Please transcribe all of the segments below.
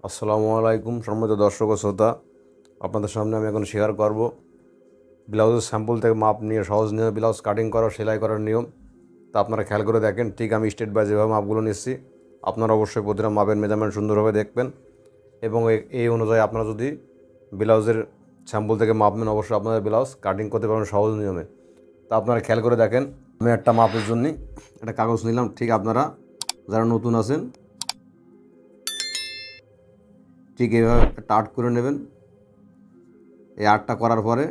আসসালামু আলাইকুম সম্মানিত দর্শক ও শ্রোতা, আপনাদের সামনে আমি এখন শেয়ার করব ব্লাউজের স্যাম্পল থেকে মাপ নিয়ে সহজ নিয়মে ব্লাউজ কাটিং করা, সেলাই করার নিয়ম। তা আপনারা খেয়াল করে দেখেন, ঠিক আমি স্টেট বাই যেভাবে মাপগুলো নিচ্ছি আপনারা অবশ্যই প্রতিটা মাপের মেজারমেন্ট সুন্দরভাবে দেখবেন এবং এই অনুযায়ী আপনারা যদি ব্লাউজের স্যাম্পল থেকে মাপ নেন অবশ্যই আপনাদের ব্লাউজ কাটিং করতে পারবেন সহজ নিয়মে। তা আপনারা খেয়াল করে দেখেন, আমি একটা মাপের জন্য একটা কাগজ নিলাম। ঠিক আপনারা যারা নতুন আছেন ঠিক এইভাবে একটা আর্ট করে নেবেন। এই আর্টটা করার পরে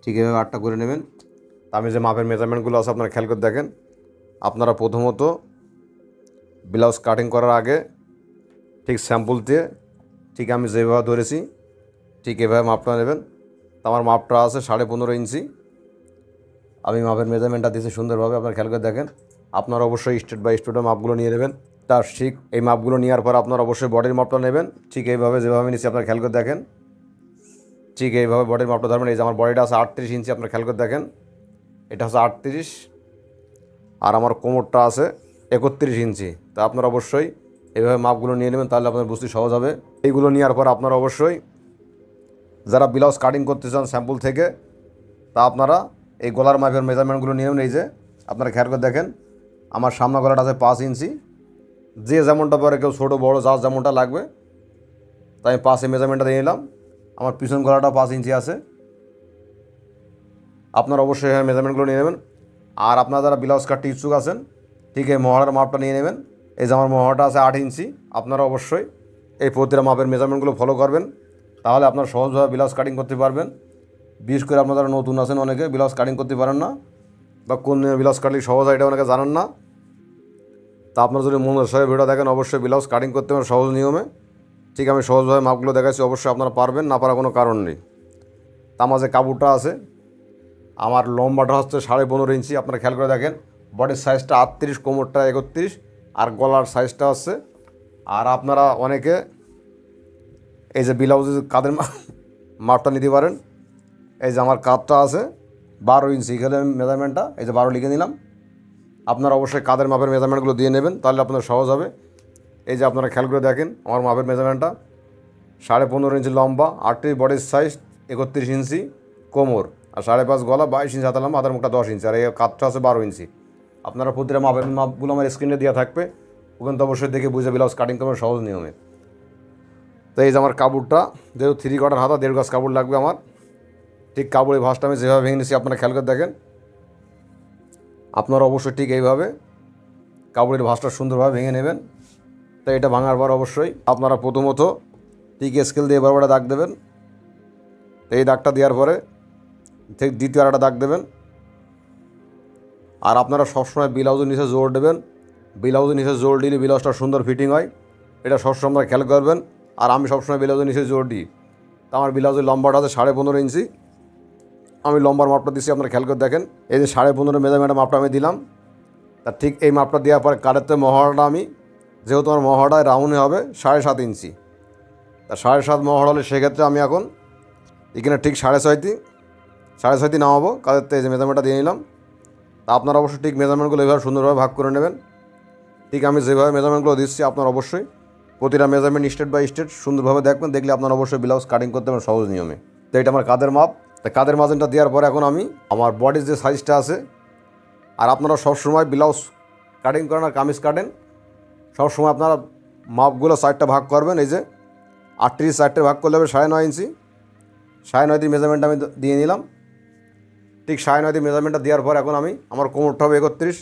ঠিক এইভাবে আর্টটা করে নেবেন। আমি যে মাপের মেজারমেন্টগুলো আছে আপনারা খেয়াল করে দেখেন। আপনারা প্রথমত ব্লাউজ কাটিং করার আগে ঠিক স্যাম্পল দিয়ে ঠিক আমি যেভাবে ধরেছি ঠিক এভাবে মাপটা নেবেন। আমার মাপটা আছে 15.5 ইঞ্চি। আমি মাপের মেজারমেন্টটা দিয়েছি সুন্দরভাবে, আপনারা খেয়াল করে দেখেন। আপনারা অবশ্যই স্টেট বাই স্টেট মাপগুলো নিয়ে নেবেন। তার ঠিক এই মাপগুলো নেওয়ার পর আপনারা অবশ্যই বডির মাপটা নেবেন। ঠিক এইভাবে যেভাবে নিচ্ছি আপনারা খেয়াল করে দেখেন। ঠিক এইভাবে বডির মাপটা ধরবেন। এই যে আমার বডিটা আছে 38 ইঞ্চি, আপনারা খেয়াল করে দেখেন। এটা হচ্ছে 38 আর আমার কোমরটা আছে 31 ইঞ্চি। তা আপনারা অবশ্যই এইভাবে মাপগুলো নিয়ে নেবেন, তাহলে আপনার বুঝতে সহজ হবে। এইগুলো নেওয়ার পর আপনারা অবশ্যই যারা ব্লাউজ কাটিং করতে চান স্যাম্পল থেকে, তা আপনারা এই গলার মাপের মেজারমেন্টগুলো নিয়ে নেবেন। এই যে আপনারা খেয়াল করে দেখেন, আমার সামনে গলাটা আছে 5 ইঞ্চি। যে যেমনটা পরে কেউ ছোটো বড়ো যার যেমনটা লাগবে তাই আমি 5 মেজারমেন্টটা দিয়ে নিলাম। আমার পিছন গলাটা 5 ইঞ্চি আছে। আপনারা অবশ্যই মেজারমেন্টগুলো নিয়ে নেবেন। আর আপনারা যারা ব্লাউজ কাটতে ইচ্ছুক আছেন ঠিক এই মহড়ার মাপটা নিয়ে নেবেন। এই যে আমার মহড়াটা আছে 8 ইঞ্চি। আপনারা অবশ্যই এই প্রতিটা মাপের মেজারমেন্টগুলো ফলো করবেন, তাহলে আপনারা সহজভাবে ব্লাউজ কাটিং করতে পারবেন। বিশেষ করে আপনারা যারা নতুন আছেন, অনেকে ব্লাউজ কাটিং করতে পারেন না বা কোন ব্লাউজ কাটিং সহজ হয় এটা অনেকে জানেন না। তা আপনারা যদি মনের সঙ্গে ভিডিও দেখেন অবশ্যই ব্লাউজ কাটিং করতে পারেন সহজ নিয়মে। ঠিক আমি সহজভাবে মাপগুলো দেখাচ্ছি, অবশ্যই আপনারা পারবেন, না পারার কোনো কারণ নেই। তা আমার যে কাপড়টা আছে, আমার লম্বাটা হচ্ছে 15.5 ইঞ্চি। আপনারা খেয়াল করে দেখেন, বডির সাইজটা 38, কোমরটা 31 আর গলার সাইজটা হচ্ছে। আর আপনারা অনেকে এই যে ব্লাউজের কাঁধের মাপটা নিতে পারেন। এই যে আমার কাঁধটা আছে 12 ইঞ্চি, এখানে মেজারমেন্টটা এই যে 12 লিখে নিলাম। আপনারা অবশ্যই কাঁধের মাপের মেজারমেন্টগুলো দিয়ে নেবেন, তাহলে আপনার সহজ হবে। এই যে আপনারা খেয়াল করে দেখেন, আমার মাপের মেজারমেন্টটা 15.5 ইঞ্চি লম্বা, 38 বডির সাইজ, 31 ইঞ্চি কোমর আর 5.5 গলা, 22 ইঞ্চি হাতা লম্বা, হাতের মুখটা 10 ইঞ্চি আর এই কাঠটা আছে 12 ইঞ্চি। আপনারা প্রতিটা মাপের মাপগুলো আমার স্ক্রিনে দেওয়া থাকবে, ওখানে তো অবশ্যই দেখে বুঝে ব্লাউজ কাটিং করবেন সহজ নিয়মে। তো এই যে আমার কাপড়টা যেহেতু 3/4 হাতা, 1.5 গজ কাপড় লাগবে আমার। ঠিক কাপড়ের ভাঁজটা আমি যেভাবে ভেঙে নিচ্ছি আপনারা খেয়াল করে দেখেন। আপনারা অবশ্যই ঠিক এইভাবে কাপড়ের ভাঁজটা সুন্দরভাবে ভেঙে নেবেন। তো এটা ভাঙার পর অবশ্যই আপনারা প্রথমত ঠিক স্কেল দিয়ে বরাবর দাগ দেবেন। এই দাগটা দেওয়ার পরে ঠিক দ্বিতীয় আরেকটা দাগ দেবেন। আর আপনারা সবসময় ব্লাউজের নিচে জোর দেবেন। ব্লাউজের নিচে জোর দিলে ব্লাউজটা সুন্দর ফিটিং হয়, এটা সবসময় আপনারা খেয়াল করবেন। আর আমি সবসময় ব্লাউজের নিচে জোর দিই। তো আমার ব্লাউজের লম্বাটা আছে 15.5 ইঞ্চি। আমি লম্বার মাপটা দিচ্ছি, আপনারা খেয়াল করে দেখেন। এই যে 15.5 মেজারমেন্টের মাপটা আমি দিলাম। তা ঠিক এই মাপটা দেওয়ার পরে কারেতে মহড়াটা আমি, যেহেতু আমার মহড়ায় রাউন্ডে হবে 7.5 ইঞ্চি, তা 7.5 মহড়া হলে সেক্ষেত্রে আমি এখন এখানে ঠিক 6.5 নামাবো কাদের। এই যে মেজারমেন্টটা দিয়ে নিলাম। তা আপনারা অবশ্যই ঠিক মেজারমেন্টগুলো এইভাবে সুন্দরভাবে ভাগ করে নেবেন। ঠিক আমি যেভাবে মেজারমেন্টগুলো দিচ্ছি আপনারা অবশ্যই প্রতিটা মেজারমেন্ট স্টেট বাই স্টেট সুন্দরভাবে দেখবেন, দেখলে আপনারা অবশ্যই ব্লাউজ কাটিং করতে পারেন সহজ নিয়মে। তো এটা আমার কাঁধের মাপ। তা কাঁধের মাঝনটা দেওয়ার পরে এখন আমি আমার বডির যে সাইজটা আছে, আর আপনারা সবসময় ব্লাউজ কাটিং করেন আর কামিজ কাটেন, সবসময় আপনারা মাপগুলো 4টা ভাগ করবেন। এই যে 38 4টে ভাগ করলে হবে 9.5 ইঞ্চি। 9.5 মেজারমেন্ট আমি দিয়ে নিলাম। ঠিক 9.5 মেজারমেন্টটা দেওয়ার পর এখন আমি আমার কোমরটা হবে 31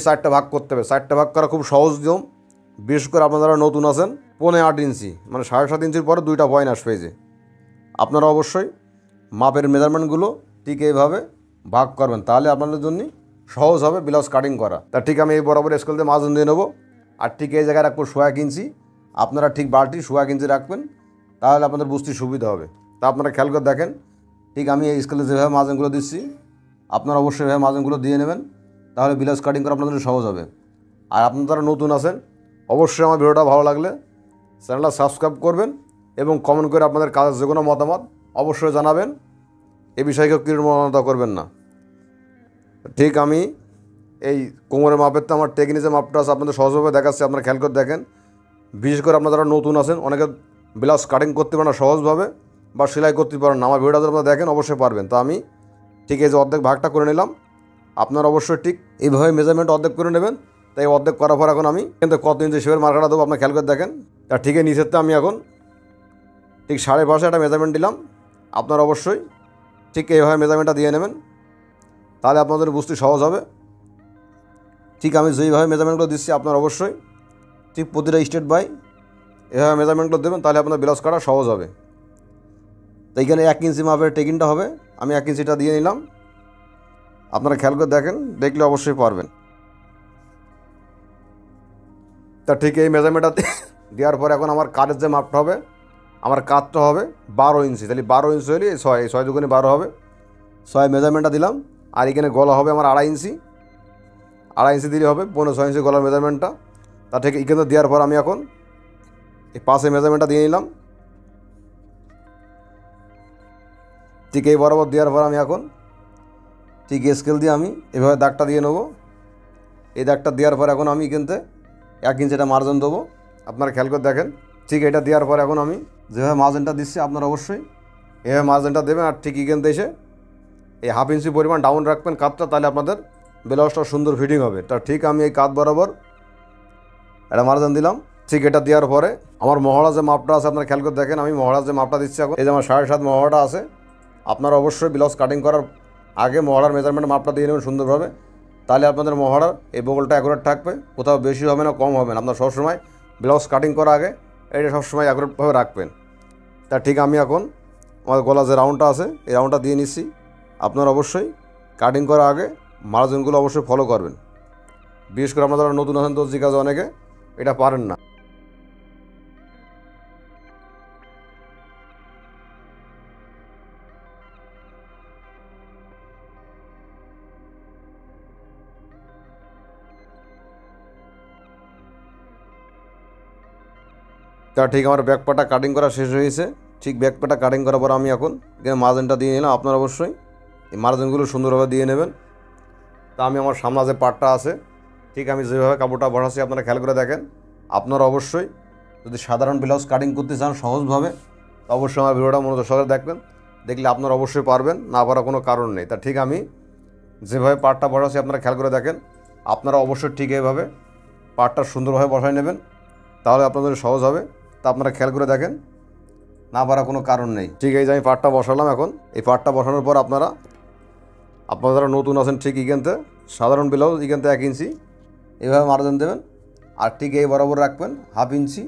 4টা ভাগ করতে হবে। 4টা ভাগ করা খুব সহজ নিয়ম। বিশেষ করে আপনারা যারা নতুন আছেন 8.5 ইঞ্চি মানে 7.5 ইঞ্চির পরে 2টা পয়েন্ট আসবে। এই যে আপনারা অবশ্যই মাপের মেজারমেন্টগুলো ঠিক এইভাবে ভাগ করবেন, তাহলে আপনাদের জন্য সহজ হবে ব্লাউজ কাটিং করা। তা ঠিক আমি এই বরাবর স্কেল দিয়ে মাজন দিয়ে নেবো। আর ঠিক এই জায়গায় রাখবো 1.5 ইঞ্চি। আপনারা ঠিক বালতি 1.5 ইঞ্চি রাখবেন, তাহলে আপনাদের বুঝতে সুবিধা হবে। তা আপনারা খেয়াল করে দেখেন, ঠিক আমি এই স্কেলে যেভাবে মার্জিনগুলো দিচ্ছি আপনারা অবশ্যই এভাবে মার্জিনগুলো দিয়ে নেবেন, তাহলে ব্লাউজ কাটিং করা আপনাদের সহজ হবে। আর আপনারা যারা নতুন আছেন অবশ্যই আমার ভিডিওটা ভালো লাগলে চ্যানেলটা সাবস্ক্রাইব করবেন এবং কমেন্ট করে আপনাদের কাজের যে কোনো মতামত অবশ্যই জানাবেন। এ বিষয়ে কেউ কৃতজ্ঞতা করবেন না। ঠিক আমি এই কোমরের মাপের তো আমার টেকনিকের মাপটা আছে আপনাদের সহজভাবে দেখাচ্ছি, আপনারা খেয়াল করে দেখেন। বিশেষ করে আপনারা যারা নতুন আছেন, অনেকে ব্লাউজ কাটিং করতে পারেন না সহজভাবে বা সেলাই করতে পারেন না, আমার ভিডিওটা যদি আপনারা দেখেন অবশ্যই পারবেন। তো আমি ঠিক এই যে অর্ধেক ভাগটা করে নিলাম, আপনারা অবশ্যই ঠিক এইভাবে মেজারমেন্ট অর্ধেক করে নেবেন। তাই অর্ধেক করার পর এখন আমি কিন্তু কত ইঞ্চি শেপের মার্কাটা দেবো আপনার খেয়াল করে দেখেন। তার ঠিক এই নিচের আমি এখন ঠিক 5.5 একটা মেজারমেন্ট দিলাম। আপনারা অবশ্যই ঠিক এইভাবে মেজারমেন্টটা দিয়ে নেবেন, তাহলে আপনাদের বুঝতে সহজ হবে। ঠিক আমি যেইভাবে মেজারমেন্টগুলো দিচ্ছি আপনারা অবশ্যই ঠিক প্রতিটা স্টেট বাই এভাবে মেজারমেন্টগুলো দেবেন, তাহলে আপনার ব্লাউজ কাটা সহজ হবে। তো এইখানে 1 ইঞ্চি মাপের টেকিংটা হবে, আমি 1 ইঞ্চিটা দিয়ে নিলাম। আপনারা খেয়াল করে দেখেন, দেখলে অবশ্যই পারবেন। তা ঠিক এই মেজারমেন্টটা দেওয়ার পর এখন আমার কাঠের যে মাপটা হবে, আমার কাঠটা হবে 12 ইঞ্চি। তাহলে 12 ইঞ্চি হলে 6 দুগুণে 12 হবে। 6 মেজারমেন্টটা দিলাম। আর এখানে গলা হবে আমার 2.5 ইঞ্চি, 2.5 ইঞ্চি দিলে হবে 15.6 ইঞ্চি গলার মেজারমেন্টটা। তা ঠিক এখানে দেওয়ার পর আমি এখন এই পাশে মেজারমেন্টটা দিয়ে নিলাম। ঠিক এই বরাবর দেওয়ার পর আমি এখন ঠিক স্কেল দিয়ে আমি এভাবে দাগটা দিয়ে নেবো। এই দাগটা দেওয়ার পর এখন আমি কিন্তু 1 ইঞ্চি এটা মার্জিন দেবো। আপনারা খেয়াল করে দেখেন, ঠিক এটা দেওয়ার পর এখন আমি যেভাবে মার্জিনটা দিচ্ছি আপনারা অবশ্যই এভাবে মার্জিনটা দেবেন। আর ঠিক এখানে এসে এই 1/2 ইঞ্চি পরিমাণ ডাউন রাখবেন কাতটা, তাহলে আপনাদের ব্লাউজটা সুন্দর ফিটিং হবে। তা ঠিক আমি এই কাত বরাবর একটা মার্জিন দিলাম। ঠিক এটা দেওয়ার পরে আমার মহড়া যে মাপটা আছে আপনারা খেয়াল করে দেখেন, আমি মহড়ার যে মাপটা দিচ্ছি এখন, এই যে আমার 7.5 মহড়াটা আছে। আপনারা অবশ্যই ব্লাউজ কাটিং করার আগে মহড়ার মেজারমেন্ট মাপটা দিয়ে নেবেন সুন্দরভাবে, তাহলে আপনাদের মহড়ার এই বগলটা অ্যাকুরেট থাকবে, কোথাও বেশি হবে না কম হবে না। আপনারা সবসময় ব্লাউজ কাটিং করার আগে এটা সবসময় অ্যাকুরেটভাবে রাখবেন। তা ঠিক আমি এখন আমার গলা যে রাউন্ডটা আছে এই রাউন্ডটা দিয়ে নিচ্ছি। আপনারা অবশ্যই কাটিং করার আগে মার্জিনগুলো অবশ্যই ফলো করবেন। বিশেষ করে আপনারা নতুন আছেন তো যে কাজে অনেকে এটা পারেন না। তা ঠিক আমার ব্যাকপাটা কাটিং করা শেষ হয়েছে। ঠিক ব্যাকপাটা কাটিং করার পর আমি এখন এখানে মার্জিনটা দিয়ে নিলাম। আপনারা অবশ্যই এই মার্জিনগুলো সুন্দরভাবে দিয়ে নেবেন। তা আমি আমার সামনে যে পাটটা আছে ঠিক আমি যেভাবে কাপড়টা বসাচ্ছি আপনারা খেয়াল করে দেখেন। আপনারা অবশ্যই যদি সাধারণ ব্লাউজ কাটিং করতে চান সহজভাবে, অবশ্যই আমার ভিডিওটা মনোযোগ সহকারে দেখবেন, দেখলে আপনারা অবশ্যই পারবেন, না পারার কোনো কারণ নেই। তা ঠিক আমি যেভাবে পাটটা বসাচ্ছি আপনারা খেয়াল করে দেখেন। আপনারা অবশ্যই ঠিক এইভাবে পাটটা সুন্দরভাবে বসাই নেবেন, তাহলে আপনাদের সহজ হবে। তা আপনারা খেয়াল করে দেখেন, না পারার কোনো কারণ নেই। ঠিক এই যে আমি পাটটা বসালাম। এখন এই পাটটা বসানোর পর আপনারা যারা নতুন আছেন ঠিক এখানতে সাধারণ ব্লাউজ এখানতে 1 ইঞ্চি এইভাবে মার্জিন দেবেন। আর ঠিক এই বরাবর রাখবেন 1/2 ইঞ্চি,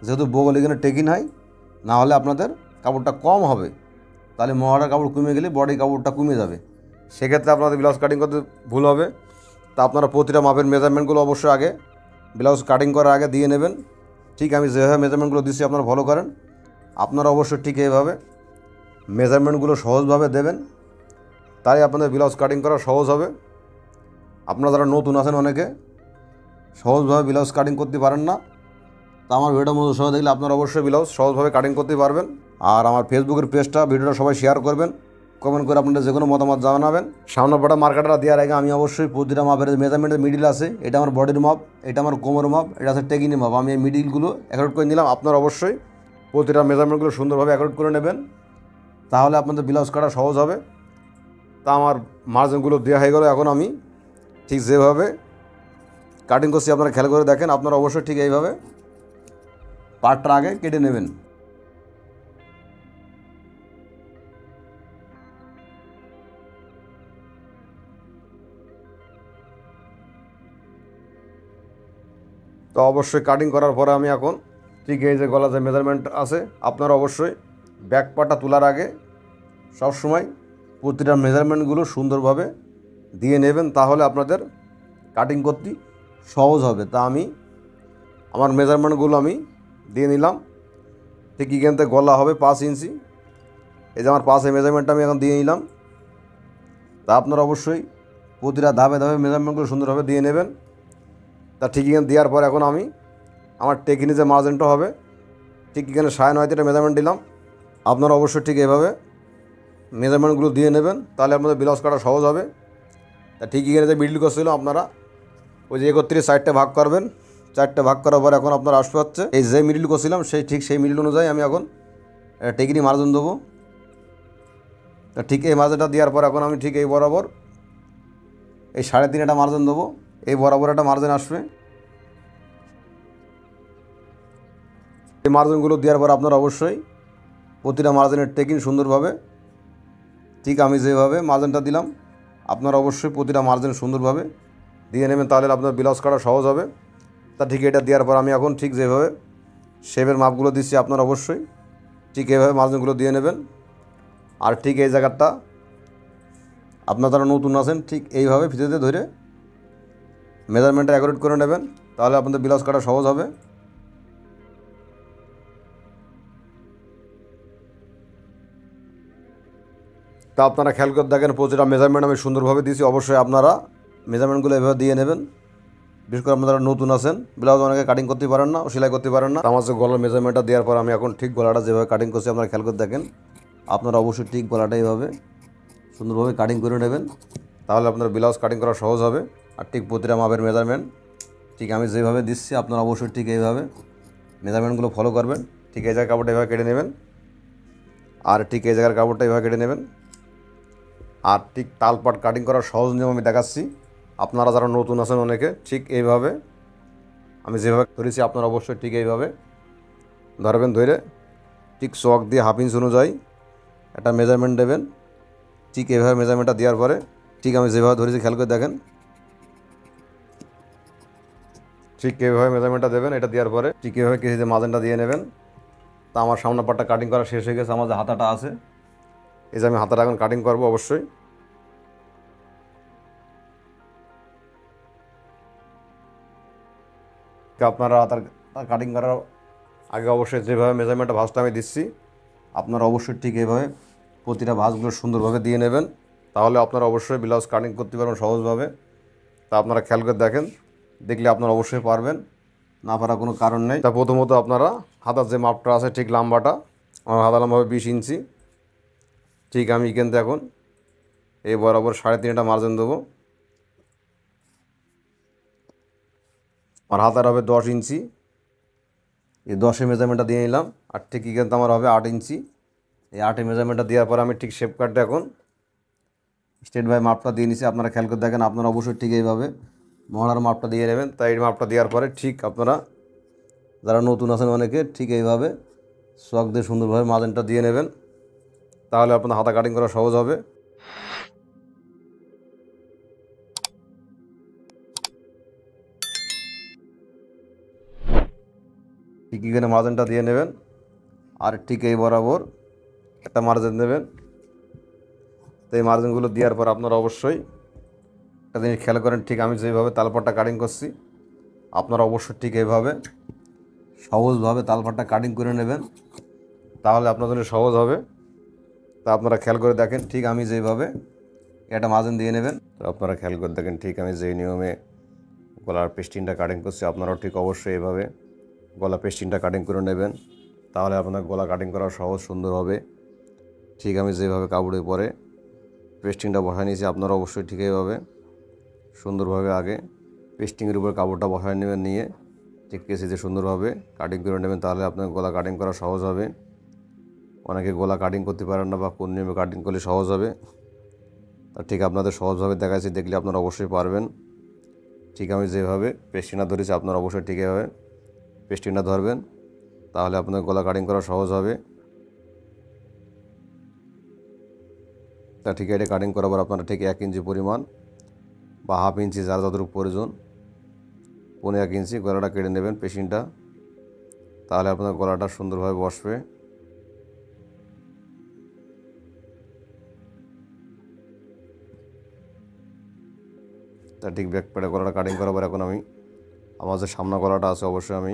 যেহেতু বগল এখানে টেকিং হয়, না হলে আপনাদের কাপড়টা কম হবে, তাহলে মহড়ার কাপড় কমে গেলে বডি কাপড়টা কমে যাবে, সেক্ষেত্রে আপনাদের ব্লাউজ কাটিং করতে ভুল হবে। তা আপনারা প্রতিটা মাপের মেজারমেন্টগুলো অবশ্যই আগে ব্লাউজ কাটিং করার আগে দিয়ে নেবেন। ঠিক আমি যেভাবে মেজারমেন্টগুলো দিচ্ছি আপনারা ফলো করেন। আপনারা অবশ্যই ঠিক এইভাবে মেজারমেন্টগুলো সহজভাবে দেবেন, তাই আপনাদের ব্লাউজ কাটিং করা সহজ হবে। আপনারা যারা নতুন আছেন অনেকে সহজভাবে ব্লাউজ কাটিং করতে পারেন না, তা আমার ভিডিওটা মধ্যে সহজ দেখলে আপনারা অবশ্যই ব্লাউজ সহজভাবে কাটিং করতে পারবেন। আর আমার ফেসবুকের পেজটা ভিডিওটা সবাই শেয়ার করবেন, কমেন্ট করে আপনাদের যে কোনো মতামত জানাবেন। সামনে পাটা মার্কারটা দেওয়ার আগে আমি অবশ্যই প্রতিটা মাপের মেজারমেন্টের মিডিল আছে, এটা আমার বডির মাপ, এটা আমার কোমর মাপ, এটা আছে টেকিনের মাপ, আমি এই মিডিলগুলো অ্যাকোরেট করে নিলাম। আপনারা অবশ্যই প্রতিটা মেজারমেন্টগুলো সুন্দরভাবে অ্যাকোরেট করে নেবেন, তাহলে আপনাদের ব্লাউজ কাটা সহজ হবে। তা আমার মার্জিনগুলো দেওয়া হয়ে গেল। এখন আমি ঠিক যেভাবে কাটিং করছি আপনারা খেয়াল করে দেখেন। আপনারা অবশ্যই ঠিক এইভাবে পার্টটা আগে কেটে নেবেন। তো অবশ্যই কাটিং করার পরে আমি এখন ঠিক এই যে গলা যে মেজারমেন্ট আছে আপনারা অবশ্যই ব্যাক পার্টটা তোলার আগে সবসময় প্রতিটা মেজারমেন্টগুলো সুন্দরভাবে দিয়ে নেবেন, তাহলে আপনাদের কাটিং করতে সহজ হবে। তা আমি আমার মেজারমেন্টগুলো আমি দিয়ে নিলাম। ঠিক এখান থেকে গলা হবে 5 ইঞ্চি, এই যে আমার 5 মেজারমেন্টটা আমি এখন দিয়ে নিলাম। তা আপনারা অবশ্যই প্রতিটা ধাপে ধাপে মেজারমেন্টগুলো সুন্দরভাবে দিয়ে নেবেন। তা ঠিক এখানে দেওয়ার পর এখন আমি আমার টেকিনে যে মার্জিনটা হবে ঠিক এখানে 9.5 মেজারমেন্ট দিলাম। আপনারা অবশ্যই ঠিক এভাবে মেজারমেন্টগুলো দিয়ে নেবেন, তাহলে আপনাদের ব্লাউজ কাটা সহজ হবে। তা ঠিক এখানে যে মিডল করছিল আপনারা ওই যে 31 সাইডটা ভাগ করবেন, 4টে ভাগ করার পর এখন আপনার আসবে হচ্ছে এই যে মিডিল করছিলাম সেই মিডিল অনুযায়ী আমি এখন টেকনি মার্জিন দেবো। ঠিক এই মার্জিনটা দেওয়ার পর এখন আমি ঠিক এই বরাবর এই 3.5 একটা মার্জিন দেবো। এই বরাবর একটা মার্জিন আসবে। এই মার্জিনগুলো দেওয়ার পর আপনারা অবশ্যই প্রতিটা মার্জিনের টেকিং সুন্দরভাবে ঠিক আমি যেভাবে মার্জিনটা দিলাম আপনারা অবশ্যই প্রতিটা মার্জিন সুন্দরভাবে দিয়ে নেবেন, তাহলে আপনার ব্লাউজ কাটা সহজ হবে। তা ঠিক এটা দেওয়ার পর আমি এখন ঠিক যেভাবে শেপের মাপগুলো দিচ্ছি আপনারা অবশ্যই ঠিক এইভাবে মার্জিনগুলো দিয়ে নেবেন। আর ঠিক এই জায়গাটা আপনারা যারা নতুন আছেন ঠিক এইভাবে ফিতেতে ধরে মেজারমেন্টটা অ্যাকুরেট করে নেবেন, তাহলে আপনাদের ব্লাউজ কাটা সহজ হবে। তা আপনারা খেয়াল করে দেখেন প্রতিটা মেজারমেন্ট আমি সুন্দরভাবে দিয়েছি। অবশ্যই আপনারা মেজারমেন্টগুলো এভাবে দিয়ে নেবেন। বিশেষ করে আপনারা নতুন আছেন, ব্লাউজ অনেকে কাটিং করতে পারেন না, সেলাই করতে পারেন না। আমার যে গলার মেজারমেন্টটা দেওয়ার পর আমি এখন ঠিক গলাটা যেভাবে কাটিং করছি আপনারা খেয়াল করে দেখেন। আপনারা অবশ্যই ঠিক গলাটা এইভাবে সুন্দরভাবে কাটিং করে নেবেন, তাহলে আপনার ব্লাউজ কাটিং করা সহজ হবে। আর ঠিক প্রতিটা মাপের মেজারমেন্ট ঠিক আমি যেভাবে দিচ্ছি আপনারা অবশ্যই ঠিক এইভাবে মেজারমেন্টগুলো ফলো করবেন। ঠিক এই জায়গার কাপড়টা এভাবে কেটে নেবেন, আর ঠিক এই জায়গার কাপড়টা এভাবে কেটে নেবেন। আর ঠিক তালপাট কাটিং করার সহজ নিয়ম আমি দেখাচ্ছি। আপনারা যারা নতুন আছেন অনেকে ঠিক এইভাবে আমি যেভাবে ধরেছি আপনারা অবশ্যই ঠিক এইভাবে ধরবেন। ধরে ঠিক চক দিয়ে 1/2 ইঞ্চ অনুযায়ী একটা মেজারমেন্ট দেবেন। ঠিক এইভাবে মেজারমেন্টটা দেওয়ার পরে ঠিক আমি যেভাবে ধরেছি খেয়াল করে দেখেন, ঠিক এইভাবে মেজারমেন্টটা দেবেন। এটা দেওয়ার পরে ঠিক এইভাবে কেজিতে মার্জিনটা দিয়ে নেবেন। তা আমার সামনের পাটটা কাটিং করা শেষ হয়ে গেছে। আমার যে হাতাটা আছে এই যে আমি হাতাটা এখন কাটিং করবো। অবশ্যই আপনারা হাতার কাটিং করার আগে অবশ্যই যেভাবে মেজারমেন্টটা ভাঁজটা আমি দিচ্ছি আপনারা অবশ্যই ঠিক এইভাবে প্রতিটা ভাঁজগুলো সুন্দরভাবে দিয়ে নেবেন, তাহলে আপনারা অবশ্যই ব্লাউজ কাটিং করতে পারবেন সহজভাবে। তা আপনারা খেয়াল করে দেখেন, দেখলে আপনারা অবশ্যই পারবেন, না পারার কোনো কারণ নেই। তা প্রথমত আপনারা হাতার যে মাপটা আছে ঠিক লম্বাটা আমার হাতা লম্বা হবে 20 ইঞ্চি। ঠিক আমি কিন্তু এখন এই বরাবর 3.5 মার্জিন দেবো। আমার হাতার হবে 10 ইঞ্চি। এই 10 মেজারমেন্টটা দিয়ে নিলাম। আর ঠিক কিন্তু আমার হবে 8 ইঞ্চি। এই 8 মেজারমেন্টটা দেওয়ার পর আমি ঠিক শেপ কাটটা এখন স্ট্রেট বাই মাপটা দিয়ে নিছি। আপনারা খেয়াল করে দেখেন, আপনারা অবশ্যই ঠিক এইভাবে মহড়ার মাপটা দিয়ে নেবেন। তাই এই মাপটা দেওয়ার পরে ঠিক আপনারা যারা নতুন আছেন অনেকে ঠিক এইভাবে চক দিয়ে সুন্দরভাবে মার্জিনটা দিয়ে নেবেন, তাহলে আপনার হাতা কাটিং করা সহজ হবে। ঠিক এখানে মার্জিনটা দিয়ে নেবেন। আর ঠিক এই বরাবর একটা মার্জিন দেবেন। তো এই মার্জিনগুলো দেওয়ার পর আপনারা অবশ্যই একটা জিনিস খেয়াল করেন, ঠিক আমি যেভাবে তালপাটটা কাটিং করছি আপনারা অবশ্যই ঠিক এইভাবে সহজভাবে তালপাটটা কাটিং করে নেবেন, তাহলে আপনার জন্য সহজ হবে। তা আপনারা খেয়াল করে দেখেন, ঠিক আমি যেভাবে একটা মার্জিন দিয়ে নেবেন। তো আপনারা খেয়াল করে দেখেন, ঠিক আমি যেই নিয়মে গলার পেস্টিনটা কাটিং করছি আপনারাও ঠিক অবশ্যই এভাবে গলা পেস্টিনটা কাটিং করে নেবেন, তাহলে আপনার গলা কাটিং করা সহজ সুন্দর হবে। ঠিক আমি যেভাবে কাপড়ের পরে পেস্টিংটা বসায় নিয়েছি আপনারা অবশ্যই ঠিক এইভাবে সুন্দরভাবে আগে পেস্টিংয়ের উপর কাপড়টা বসায় নেবেন, নিয়ে ঠিক কেসিতে সুন্দরভাবে কাটিং করে নেবেন, তাহলে আপনার গলা কাটিং করা সহজ হবে। অনেকে গলা কাটিং করতে পারেন না বা কোন নিয়মে কাটিং করলে সহজ হবে, তা ঠিক আপনাদের সহজভাবে দেখাচ্ছি, দেখলে আপনারা অবশ্যই পারবেন। ঠিক আমি যেভাবে পেস্টিংটা ধরেছি আপনারা অবশ্যই ঠিক এভাবে পেস্টিংটা ধরবেন, তাহলে আপনার গলা কাটিং করা সহজ হবে। তা ঠিক এটা কাটিং করার পর আপনারা ঠিক 1 ইঞ্চি পরিমাণ বা 1/2 ইঞ্চি যার যতটুকু প্রয়োজন 1.5 ইঞ্চি গলাটা কেটে নেবেন পেস্টিংটা, তাহলে আপনার গলাটা সুন্দরভাবে বসবে। তা ঠিক ব্যাক পেটে গলাটা কাটিং করার পর এখন আমি আমার যে সামনা গলাটা আছে অবশ্যই আমি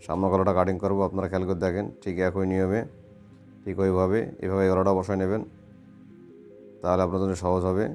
সামনা গলাটা কাটিং করব। আপনারা খেয়াল করে দেখেন, ঠিক একই নিয়মে ঠিক ওইভাবে এভাবে গলাটা বসায় নেবেন, তাহলে আপনার জন্য সহজ হবে।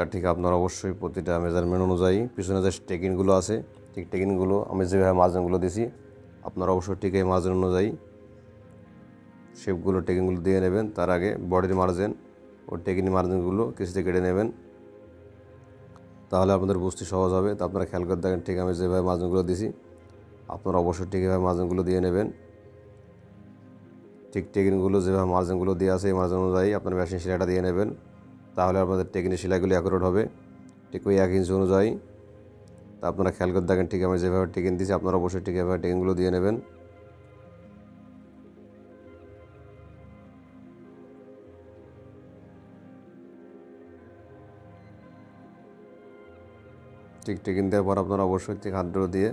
তার ঠিক আপনারা অবশ্যই প্রতিটা মেজারমেন্ট অনুযায়ী পিছনে যে টেকিনগুলো আছে ঠিক টেকিনগুলো আমি যেভাবে মার্জিনগুলো দিছি আপনারা অবশ্যই ঠিক এই মার্জিন অনুযায়ী শেপগুলো টেকিনগুলো দিয়ে নেবেন। তার আগে বডির মার্জিন ও টেকিন মার্জিনগুলো কিছুতে কেটে নেবেন, তাহলে আপনাদের বুঝতে সহজ হবে। তো আপনারা খেয়াল করে দেখেন ঠিক আমি যেভাবে মার্জিনগুলো দিছি আপনারা অবশ্যই ঠিক এভাবে মার্জিনগুলো দিয়ে নেবেন। ঠিক টেকিনগুলো যেভাবে মার্জিনগুলো দিয়ে আছে এই মার্জিন অনুযায়ী আপনার মেশিন সেলাইটা দিয়ে নেবেন, তাহলে আপনাদের টেকিনের সেলাইগুলো অ্যাকুরেট হবে ঠিক ওই 1 ইঞ্চি অনুযায়ী। তা আপনারা খেয়াল করে দেখেন ঠিক আমি যেভাবে টেকিন দিয়েছি আপনারা অবশ্যই ঠিক এভাবে টেকিনগুলো দিয়ে নেবেন। ঠিক টেকিন দেওয়ার পর আপনারা অবশ্যই ঠিক হাত ড্র দিয়ে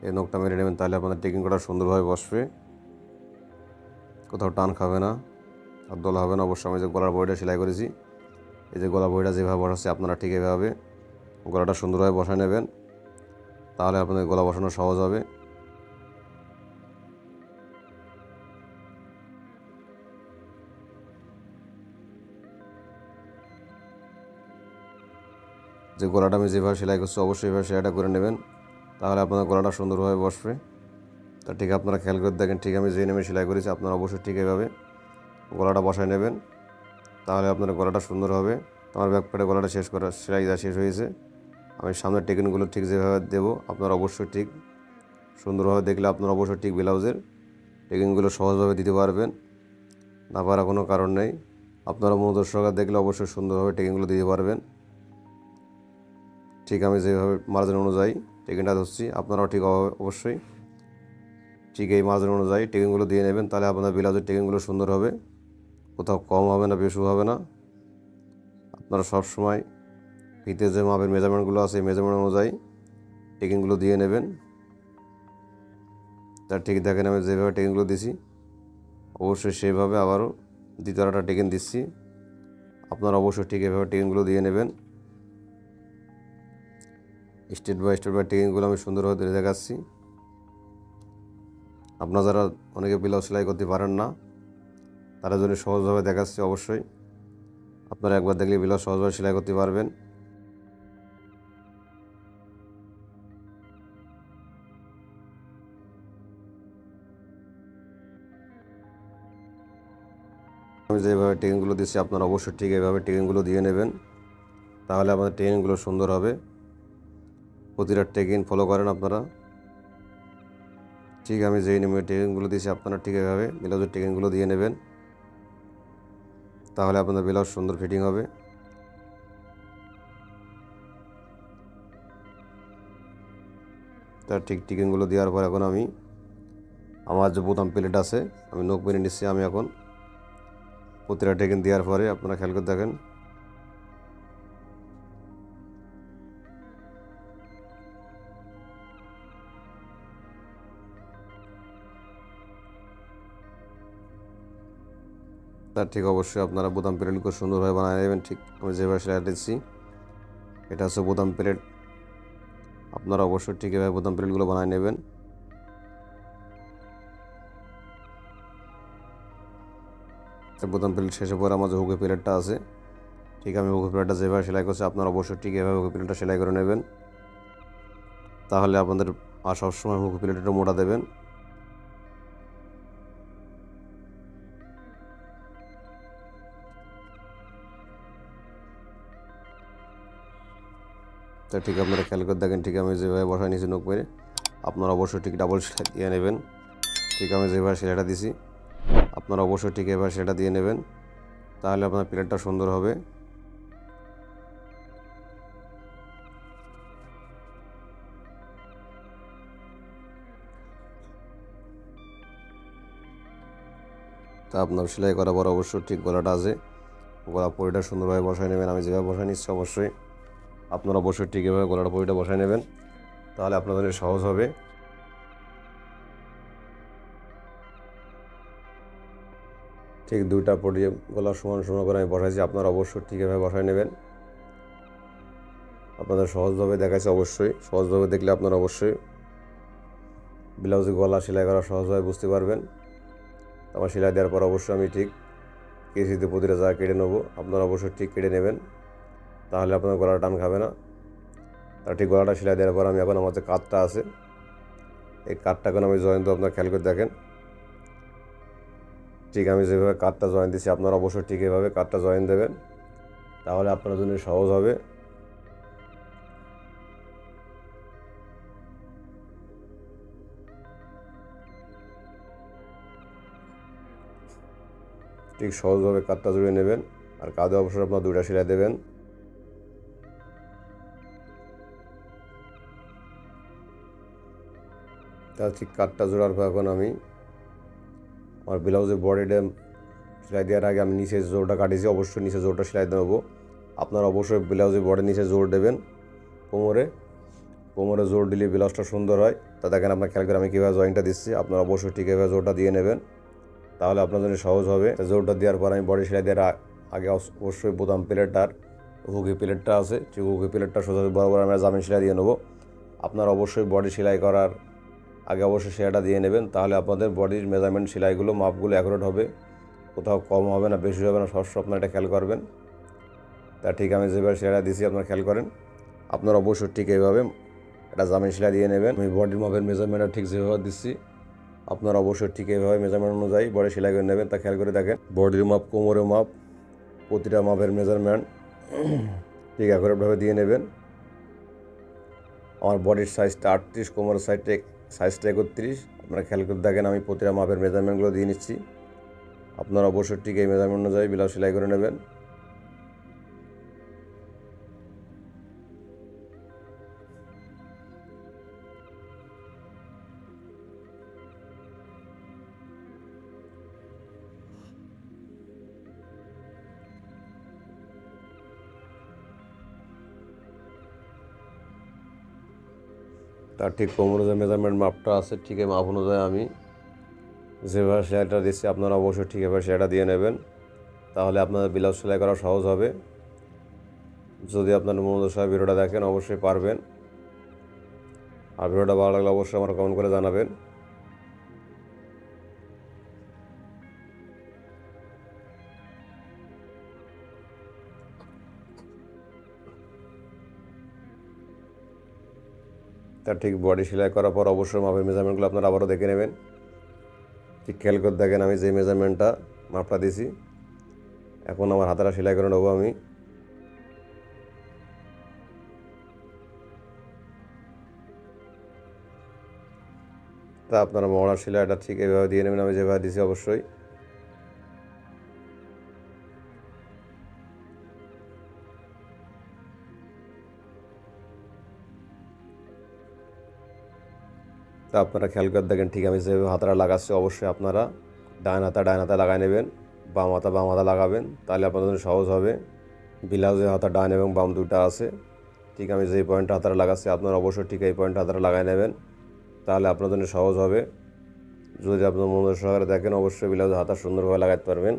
এই নখটা মেরে নেবেন, তাহলে আপনাদের টেকিং করা সুন্দরভাবে বসবে, কোথাও টান খাবে না আর দোলা হবে না। অবশ্যই আমি যে গলার বইটা সেলাই করেছি এই যে গলা বইটা যেভাবে বসাচ্ছি আপনারা ঠিক এভাবে গলাটা সুন্দরভাবে বসায় নেবেন, তাহলে আপনাদের গলা বসানো সহজ হবে। যে গলাটা আমি যেভাবে সেলাই করছি অবশ্যই এভাবে সেলাইটা করে নেবেন, তাহলে আপনাদের গলাটা সুন্দরভাবে বসবে। তা ঠিক আপনারা খেয়াল করে দেখেন ঠিক আমি যে নেমে সেলাই করেছি আপনারা অবশ্যই ঠিক এভাবে গলাটা বসায় নেবেন, তাহলে আপনার গলাটা সুন্দর হবে। আমার ব্যাক পার্টে গলাটা শেষ করা সেলাই দেওয়া শেষ হয়েছে। আমি সামনের টেকিনগুলো ঠিক যেভাবে দেবো আপনারা অবশ্যই ঠিক সুন্দরভাবে দেখলে আপনারা অবশ্যই ঠিক ব্লাউজের টেকিংগুলো সহজভাবে দিতে পারবেন, না পারার কোনো কারণ নেই। আপনারা মনোদর্শকরা দেখলে অবশ্যই সুন্দরভাবে টেকিংগুলো দিতে পারবেন। ঠিক আমি যেভাবে মার্জিন অনুযায়ী টেকিংটা ধরছি আপনারাও ঠিক অবশ্যই ঠিক এই মার্জিন অনুযায়ী টেকিংগুলো দিয়ে নেবেন, তাহলে আপনার ব্লাউজের টেকিংগুলো সুন্দর হবে, কোথাও কম হবে না বেশি হবে না। আপনারা সবসময় ফিতে যে মাপের মেজারমেন্টগুলো আছে এই মেজারমেন্ট অনুযায়ী টেকিংগুলো দিয়ে নেবেন। তার ঠিক দেখেন আমি যেভাবে টেকিংগুলো দিছি অবশ্যই সেইভাবে আবারও দ্বিতীয় একটা টেকিং দিচ্ছি, আপনারা অবশ্যই ঠিক এভাবে টেকিংগুলো দিয়ে নেবেন। স্টেপ বাই টেকিংগুলো আমি সুন্দরভাবে দেখাচ্ছি। আপনারা যারা অনেকে ব্লাউজ সেলাই করতে পারেন না তারা জন্য সহজভাবে দেখাচ্ছি, অবশ্যই আপনারা একবার দেখলে ব্লাউজ সহজভাবে সেলাই করতে পারবেন। আমি যেভাবে টেকিংগুলো দিচ্ছি আপনারা অবশ্যই ঠিক এইভাবে টেকিংগুলো দিয়ে নেবেন, তাহলে আমাদের টেকিংগুলো সুন্দর হবে। প্রতিটা টেকিং ফলো করেন আপনারা। ঠিক আমি যেই নেমে টেকিংগুলো দিয়েছি আপনারা ঠিক এভাবে ব্লাউজের টেকিংগুলো দিয়ে নেবেন, তাহলে আপনাদের ব্লাউজ সুন্দর ফিটিং হবে। তার ঠিক টেকিংগুলো দেওয়ার পর এখন আমি আমার যে বোতাম প্লেট আছে আমি নখ মেরে নিচ্ছি। আমি এখন প্রতিটা টেকিং দেওয়ার পরে আপনারা খেয়াল করে দেখেন তার ঠিক অবশ্যই আপনারা বোতাম প্লেটগুলো সুন্দরভাবে বানিয়ে নেবেন। ঠিক আমি যেভাবে সেলাই দিচ্ছি এটা হচ্ছে বোতাম প্লেট, আপনারা অবশ্যই ঠিক এভাবে বোতাম প্লেটগুলো বানিয়ে নেবেন। বোতাম প্লেট শেষে পরে আমার যে হুকের প্লেটটা আছে ঠিক আমি হুকের প্লেটটা যেভাবে সেলাই করছি আপনারা অবশ্যই ঠিক এভাবে হুকের প্লেটটা সেলাই করে নেবেন, তাহলে আপনাদের আর সবসময় হুকের প্লেটটা মোটা দেবেন। তা ঠিক আপনারা খেয়াল করে দেখেন ঠিক আমি যেভাবে বসায় নিয়েছি নখ মেরে আপনারা অবশ্যই ঠিক ডাবল সেলাই দিয়ে নেবেন। ঠিক আমি যেভাবে সেলাইটা দিছি আপনারা অবশ্যই ঠিক এভাবে সেটা দিয়ে নেবেন, তাহলে আপনার প্লেটটা সুন্দর হবে। তা আপনার সেলাই করার পর অবশ্যই ঠিক গলাটা আছে গলা পরিটা সুন্দরভাবে বসায় নেবেন। আমি যেভাবে বসায় নিচ্ছি অবশ্যই আপনারা অবশ্যই ঠিক এভাবে গলাটা পরিটা বসায় নেবেন, তাহলে আপনাদের সহজ হবে। ঠিক দুইটা পরি গলা সমান সমান করে আমি বসাইছি, আপনারা অবশ্যই ঠিক এভাবে বসায় নেবেন। আপনাদের সহজভাবে দেখাচ্ছি, অবশ্যই সহজভাবে দেখলে আপনারা অবশ্যই ব্লাউজে গলা সেলাই করা সহজভাবে বুঝতে পারবেন। আমার সেলাই দেওয়ার পর অবশ্যই আমি ঠিক কেজিতে প্রতিটা জায়গা কেটে নেবো, আপনারা অবশ্যই ঠিক কেটে নেবেন। তাহলে আপনার গলাটা টান খাবে না। তার ঠিক গলাটা সেলাই দেওয়ার পর আমি এখন আমার যে কাঠটা আছে এই কাঠটা এখন আমি জয়েন দেবো। আপনার খেয়াল করে দেখেন, ঠিক আমি যেভাবে কাঠটা জয়েন দিচ্ছি আপনারা অবশ্যই ঠিক এভাবে কাঠটা জয়েন দেবেন, তাহলে আপনার জন্য সহজ হবে। ঠিক সহজভাবে কাঠটা জড়িয়ে নেবেন, আর কাঁধে অবশ্যই আপনার 2টা সেলাই দেবেন। তার ঠিক কাঠটা জোড়ার পর এখন আমি আমার ব্লাউজের বডিটা সেলাই দেওয়ার আগে আমি নিচে জোরটা কাটিয়েছি, অবশ্যই নিচে জোরটা সেলাই দেবো। আপনারা অবশ্যই ব্লাউজের বডির নিচে জোর দেবেন, কোমরে জোর দিলে ব্লাউজটা সুন্দর হয়। তা দেখেন আপনার খেয়াল করে আমি কীভাবে জয়েন্টটা দিচ্ছি, আপনারা অবশ্যই ঠিক এভাবে জোরটা দিয়ে নেবেন, তাহলে আপনার জন্য সহজ হবে। জোরটা দেওয়ার পর আমি বডি সেলাই দেওয়ার আগে অবশ্যই বোতাম প্লেট আর হুকি প্লেটটা আছে, ঠিক হুকি প্লেটটা সোজা বরাবর আমরা জামিন সেলাই দিয়ে নেবো। আপনারা অবশ্যই বডি সেলাই করার আগে অবশ্যই সেলাইটা দিয়ে নেবেন, তাহলে আপনাদের বডির মেজারমেন্ট সেলাইগুলো মাপগুলো অ্যাকুরেট হবে, কোথাও কম হবে না বেশি হবে না, সবসময় আপনারা এটা খেয়াল করবেন। তা ঠিক আমি যেভাবে সেলাইটা দিয়েছি আপনারা খেয়াল করেন, আপনারা অবশ্যই ঠিক এইভাবে এটা জামিন সেলাই দিয়ে নেবেন। আমি বডির মাপের মেজারমেন্টটা ঠিক যেভাবে দিচ্ছি আপনারা অবশ্যই ঠিক এইভাবে মেজারমেন্ট অনুযায়ী বডি সেলাই করে নেবেন। তা খেয়াল করে দেখেন, বডির মাপ, কোমরের মাপ, প্রতিটা মাপের মেজারমেন্ট ঠিক অ্যাকুরেটভাবে দিয়ে নেবেন। আমার বডির সাইজটা 38, কোমরের সাইজটা 31। আপনারা খেয়াল করে দেখেন আমি প্রতিটা মাপের মেজারমেন্টগুলো দিয়ে নিচ্ছি, আপনারা অবশ্যই ঠিক এই মেজারমেন্ট অনুযায়ী ব্লাউজ সেলাই করে নেবেন। তার ঠিক কোমরের যে মেজারমেন্ট মাপটা আছে ঠিক এই মাপ অনুযায়ী আমি যেভাবে সেলাইটা দিচ্ছি আপনারা অবশ্যই ঠিক এভাবে সেলাইটা দিয়ে নেবেন, তাহলে আপনাদের ব্লাউজ সেলাই করা সহজ হবে। যদি আপনার মনোযোগ সহ ভিডিওটা দেখেন অবশ্যই পারবেন, আর ভিডিওটা ভালো লাগলে অবশ্যই আমার কমেন্ট করে জানাবেন। তার ঠিক বডি সেলাই করার পর অবশ্যই মাপের মেজারমেন্টগুলো আপনারা আবারও দেখে নেবেন। ঠিক খেয়াল করে দেখেন আমি যে মেজারমেন্টটা মাপটা দিয়েছি, এখন আমার হাতাটা সেলাই করে নেবো আমি। তা আপনারা মহড়ার সেলাইটা ঠিক এভাবে দিয়ে নেবেন, আমি যেভাবে দিয়েছি অবশ্যই। তা আপনারা খেয়াল করে দেখেন ঠিক আমি যেভাবে হাতাটা লাগাচ্ছি অবশ্যই আপনারা ডান হাতা লাগাই নেবেন, বাম হাতা লাগাবেন, তাহলে আপনাদের জন্য সহজ হবে। ব্লাউজের হাতা ডান এবং বাম 2টা আছে, ঠিক আমি যেই পয়েন্টটা হাতাটা লাগাচ্ছি আপনারা অবশ্যই ঠিক এই পয়েন্টটা হাতাটা লাগাই নেবেন, তাহলে আপনার জন্য সহজ হবে। যদি আপনার মনোযোগ সহকারে দেখেন অবশ্যই ব্লাউজের হাতা সুন্দরভাবে লাগাতে পারবেন।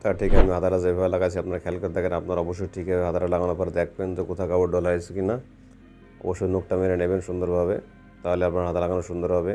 তা ঠিক আমি হাতাটা যেভাবে লাগাচ্ছি আপনারা খেয়াল করে দেখেন, আপনারা অবশ্যই ঠিক হাতাটা লাগানোর পর দেখবেন যে কোথাও কাপড় ডলা হয়েছে কি না, অবশ্যই নখটা মেরে নেবেন সুন্দরভাবে, তাহলে আপনার হাতা লাগানো সুন্দর হবে।